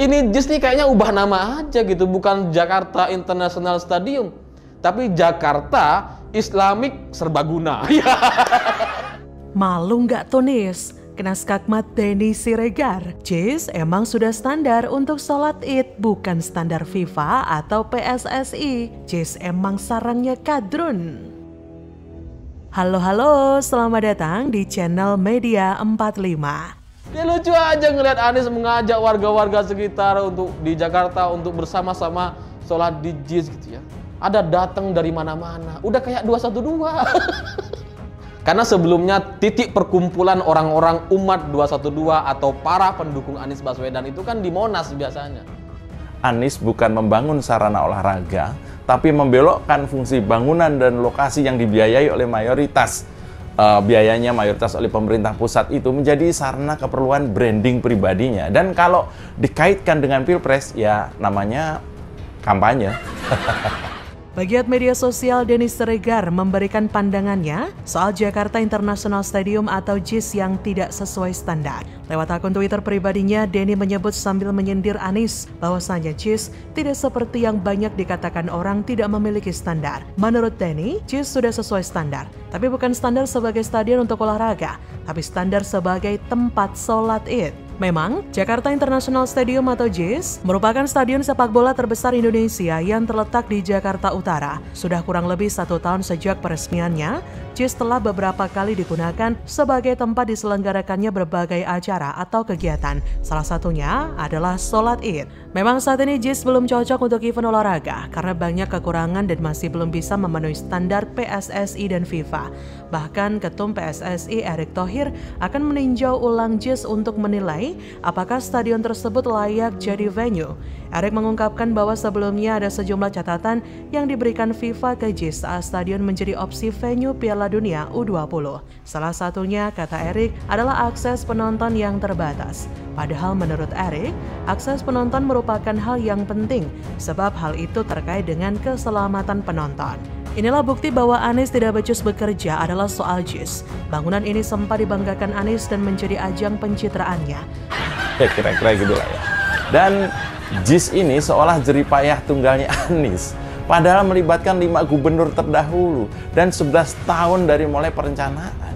Ini JIS nih kayaknya ubah nama aja gitu, bukan Jakarta International Stadium, tapi Jakarta Islamic Serbaguna. Malu nggak tuh Nis? Kena skakmat Denny Siregar. JIS emang sudah standar untuk sholat id, bukan standar FIFA atau PSSI. JIS emang sarangnya kadrun. Halo, selamat datang di channel Media 45. Ya lucu aja ngeliat Anies mengajak warga-warga sekitar untuk di Jakarta untuk bersama-sama sholat di JIS gitu ya. Ada datang dari mana-mana, udah kayak 212. Karena sebelumnya titik perkumpulan orang-orang umat 212 atau para pendukung Anies Baswedan itu kan di Monas biasanya. Anies bukan membangun sarana olahraga, tapi membelokkan fungsi bangunan dan lokasi yang dibiayai oleh mayoritas. Biayanya mayoritas oleh pemerintah pusat itu menjadi sarana keperluan branding pribadinya. Dan kalau dikaitkan dengan Pilpres, ya namanya kampanye. Pegiat media sosial Denny Siregar memberikan pandangannya soal Jakarta International Stadium atau JIS yang tidak sesuai standar. Lewat akun Twitter pribadinya, Denny menyebut sambil menyindir Anies bahwasanya JIS tidak seperti yang banyak dikatakan orang tidak memiliki standar. Menurut Denny, JIS sudah sesuai standar, tapi bukan standar sebagai stadion untuk olahraga, tapi standar sebagai tempat sholat id. Memang, Jakarta International Stadium atau JIS merupakan stadion sepak bola terbesar Indonesia yang terletak di Jakarta Utara. Sudah kurang lebih 1 tahun sejak peresmiannya, JIS telah beberapa kali digunakan sebagai tempat diselenggarakannya berbagai acara atau kegiatan. Salah satunya adalah sholat id. Memang saat ini JIS belum cocok untuk event olahraga karena banyak kekurangan dan masih belum bisa memenuhi standar PSSI dan FIFA. Bahkan Ketum PSSI Erick Thohir akan meninjau ulang JIS untuk menilai apakah stadion tersebut layak jadi venue. Erick mengungkapkan bahwa sebelumnya ada sejumlah catatan yang diberikan FIFA ke JIS saat stadion menjadi opsi venue Piala Dunia U20. Salah satunya, kata Erick, adalah akses penonton yang terbatas. Padahal menurut Erick, akses penonton merupakan hal yang penting sebab hal itu terkait dengan keselamatan penonton. Inilah bukti bahwa Anies tidak becus bekerja adalah soal JIS. Bangunan ini sempat dibanggakan Anies dan menjadi ajang pencitraannya. Kira-kira gitu lah ya. Dan JIS ini seolah jeripayah tunggalnya Anies. Padahal melibatkan 5 gubernur terdahulu dan 11 tahun dari mulai perencanaan.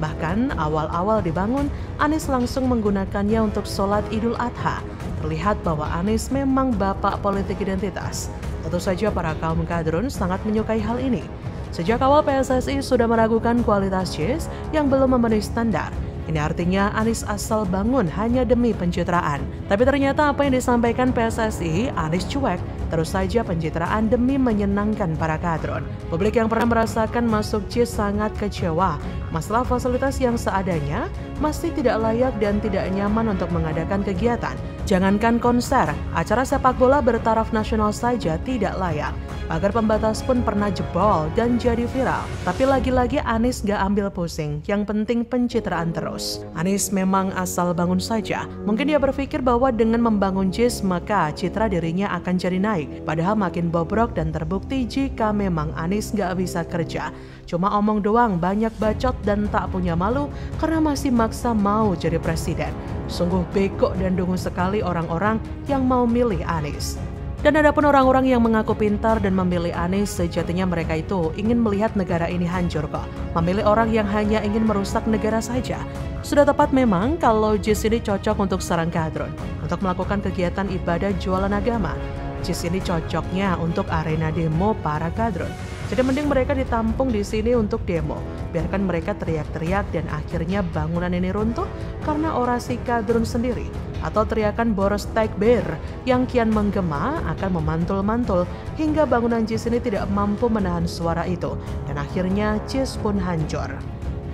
Bahkan awal-awal dibangun, Anies langsung menggunakannya untuk sholat Idul Adha. Terlihat bahwa Anies memang bapak politik identitas. Tentu saja para kaum kadrun sangat menyukai hal ini. Sejak awal PSSI sudah meragukan kualitas JIS yang belum memenuhi standar. Ini artinya Anies asal bangun hanya demi pencitraan. Tapi ternyata apa yang disampaikan PSSI, Anies cuek. Terus saja pencitraan demi menyenangkan para kadrun. Publik yang pernah merasakan masuk JIS sangat kecewa. Masalah fasilitas yang seadanya masih tidak layak dan tidak nyaman untuk mengadakan kegiatan. Jangankan konser, acara sepak bola bertaraf nasional saja tidak layak. Pagar pembatas pun pernah jebol dan jadi viral. Tapi lagi-lagi Anies gak ambil pusing, yang penting pencitraan terus. Anies memang asal bangun saja. Mungkin dia berpikir bahwa dengan membangun JIS maka citra dirinya akan jadi naik. Padahal makin bobrok dan terbukti jika memang Anies gak bisa kerja. Cuma omong doang, banyak bacot dan tak punya malu karena masih maksa mau jadi presiden. Sungguh bego dan dungu sekali orang-orang yang mau milih Anies. Dan ada pun orang-orang yang mengaku pintar dan memilih Anies, sejatinya mereka itu ingin melihat negara ini hancur kok. Memilih orang yang hanya ingin merusak negara saja. Sudah tepat memang kalau JIS ini cocok untuk sarang kadrun, untuk melakukan kegiatan ibadah jualan agama. JIS ini cocoknya untuk arena demo para kadrun. Jadi mending mereka ditampung di sini untuk demo. Biarkan mereka teriak-teriak dan akhirnya bangunan ini runtuh karena orasi kadrun sendiri. Atau teriakan boros takbir yang kian menggema akan memantul-mantul hingga bangunan JIS ini tidak mampu menahan suara itu. Dan akhirnya JIS pun hancur.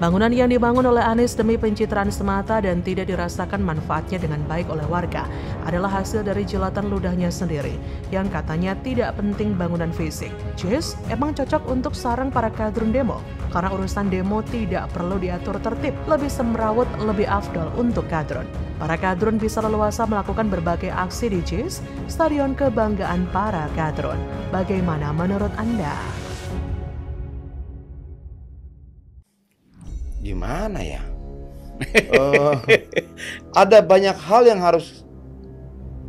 Bangunan yang dibangun oleh Anies demi pencitraan semata dan tidak dirasakan manfaatnya dengan baik oleh warga adalah hasil dari jilatan ludahnya sendiri yang katanya tidak penting bangunan fisik. JIS emang cocok untuk sarang para kadrun demo karena urusan demo tidak perlu diatur tertib, lebih semrawut, lebih afdol untuk kadrun. Para kadrun bisa leluasa melakukan berbagai aksi di JIS, stadion kebanggaan para kadrun. Bagaimana menurut Anda? Gimana ya? Ada banyak hal yang harus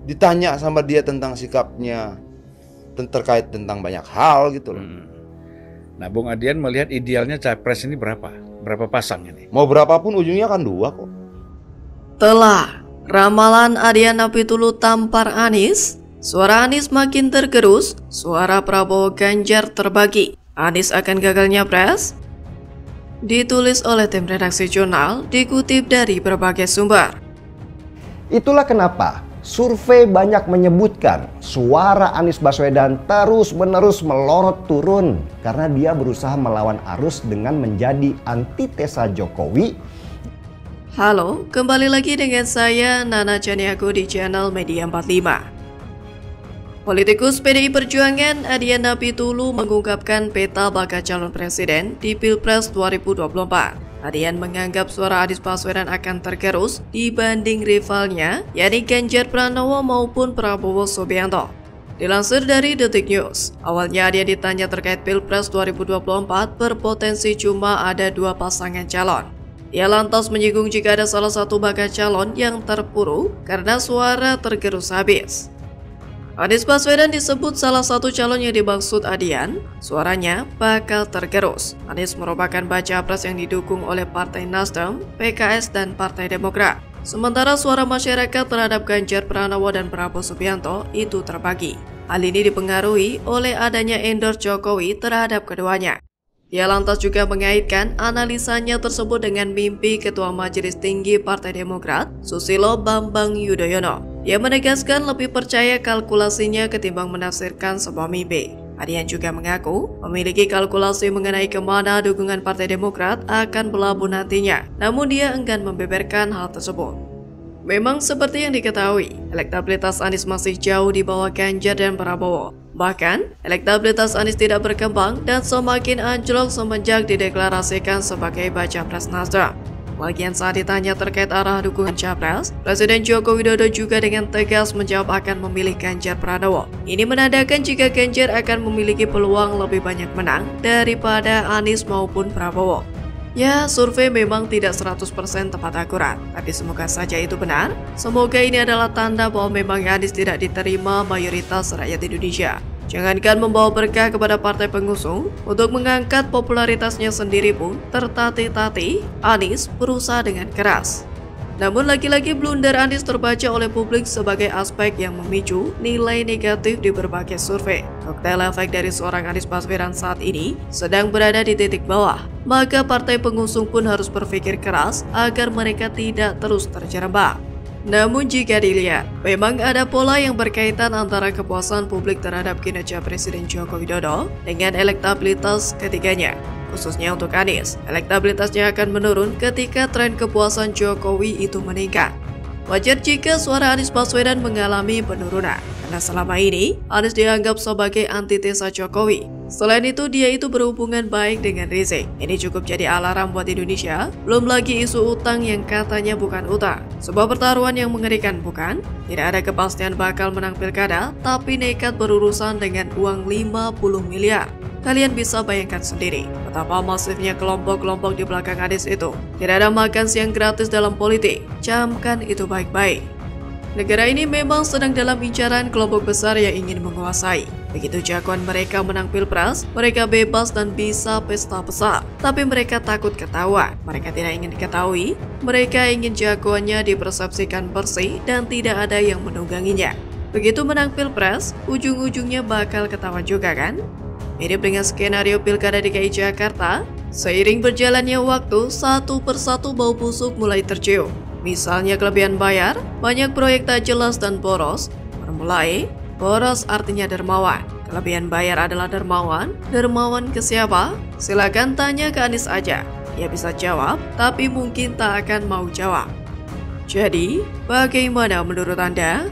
ditanya sama dia tentang sikapnya terkait tentang banyak hal gitu loh. Nah, Bung Adian melihat idealnya capres ini berapa? Berapa pasang ini? Mau berapapun ujungnya kan 2 kok. Telah ramalan Adian Napitulu tampar Anies, suara Anies makin tergerus, suara Prabowo Ganjar terbagi. Anies akan gagal nyapres? Ditulis oleh tim redaksi jurnal, dikutip dari berbagai sumber. Itulah kenapa survei banyak menyebutkan suara Anies Baswedan terus-menerus melorot turun karena dia berusaha melawan arus dengan menjadi antitesa Jokowi. Halo, kembali lagi dengan saya Nana Chaniago di channel Media 45. Politikus PDI Perjuangan Adian Napitulu mengungkapkan peta bakal calon presiden di Pilpres 2024. Adian menganggap suara Anies Baswedan akan tergerus dibanding rivalnya, yakni Ganjar Pranowo maupun Prabowo Subianto. Dilansir dari Detik News, awalnya Adian ditanya terkait Pilpres 2024 berpotensi cuma ada 2 pasangan calon. Ia lantas menyinggung jika ada salah satu bakal calon yang terpuruk karena suara tergerus habis. Anies Baswedan disebut salah satu calon yang dimaksud Adian, suaranya bakal tergerus. Anies merupakan baca pres yang didukung oleh Partai Nasdem, PKS, dan Partai Demokrat. Sementara suara masyarakat terhadap Ganjar Pranowo dan Prabowo Subianto itu terbagi. Hal ini dipengaruhi oleh adanya endorse Jokowi terhadap keduanya. Dia lantas juga mengaitkan analisanya tersebut dengan mimpi Ketua Majelis Tinggi Partai Demokrat, Susilo Bambang Yudhoyono. Dia menegaskan lebih percaya kalkulasinya ketimbang menafsirkan sebuah mimpi. Adian juga mengaku memiliki kalkulasi mengenai kemana dukungan Partai Demokrat akan berlabuh nantinya, namun dia enggan membeberkan hal tersebut. Memang seperti yang diketahui, elektabilitas Anies masih jauh di bawah Ganjar dan Prabowo. Bahkan, elektabilitas Anies tidak berkembang dan semakin anjlok semenjak dideklarasikan sebagai baca pres Nasdem. Bagian saat ditanya terkait arah dukungan capres, Presiden Joko Widodo juga dengan tegas menjawab akan memilih Ganjar Pranowo. Ini menandakan jika Ganjar akan memiliki peluang lebih banyak menang daripada Anies maupun Prabowo. Ya, survei memang tidak 100% tepat akurat, tapi semoga saja itu benar. Semoga ini adalah tanda bahwa memang Anies tidak diterima mayoritas rakyat Indonesia. Jangankan membawa berkah kepada partai pengusung, untuk mengangkat popularitasnya sendiri pun tertatih-tatih, Anies berusaha dengan keras. Namun lagi-lagi blunder Anies terbaca oleh publik sebagai aspek yang memicu nilai negatif di berbagai survei. Koktail efek dari seorang Anies Baswedan saat ini sedang berada di titik bawah, maka partai pengusung pun harus berpikir keras agar mereka tidak terus terjerembab. Namun jika dilihat, memang ada pola yang berkaitan antara kepuasan publik terhadap kinerja Presiden Joko Widodo dengan elektabilitas ketiganya. Khususnya untuk Anies, elektabilitasnya akan menurun ketika tren kepuasan Jokowi itu meningkat. Wajar jika suara Anies Baswedan mengalami penurunan, karena selama ini Anies dianggap sebagai antitesa Jokowi. Selain itu, dia itu berhubungan baik dengan Rizik. Ini cukup jadi alarm buat Indonesia. Belum lagi isu utang yang katanya bukan utang. Sebuah pertaruhan yang mengerikan, bukan? Tidak ada kepastian bakal menang pilkada, tapi nekat berurusan dengan uang 50 miliar. Kalian bisa bayangkan sendiri betapa masifnya kelompok-kelompok di belakang Anies itu. Tidak ada makan siang gratis dalam politik. Camkan itu baik-baik. Negara ini memang sedang dalam incaran kelompok besar yang ingin menguasai. Begitu jagoan mereka menang pilpres, mereka bebas dan bisa pesta besar. Tapi mereka takut ketahuan. Mereka tidak ingin diketahui. Mereka ingin jagoannya dipersepsikan bersih dan tidak ada yang menungganginya. Begitu menang pilpres, ujung-ujungnya bakal ketahuan juga kan? Mirip dengan skenario Pilkada DKI Jakarta, seiring berjalannya waktu, satu persatu bau busuk mulai tercium. Misalnya kelebihan bayar, banyak proyek tak jelas dan boros. Bermulai, boros artinya dermawan. Kelebihan bayar adalah dermawan. Dermawan ke siapa? Silakan tanya ke Anies aja. Ia bisa jawab, tapi mungkin tak akan mau jawab. Jadi, bagaimana menurut Anda?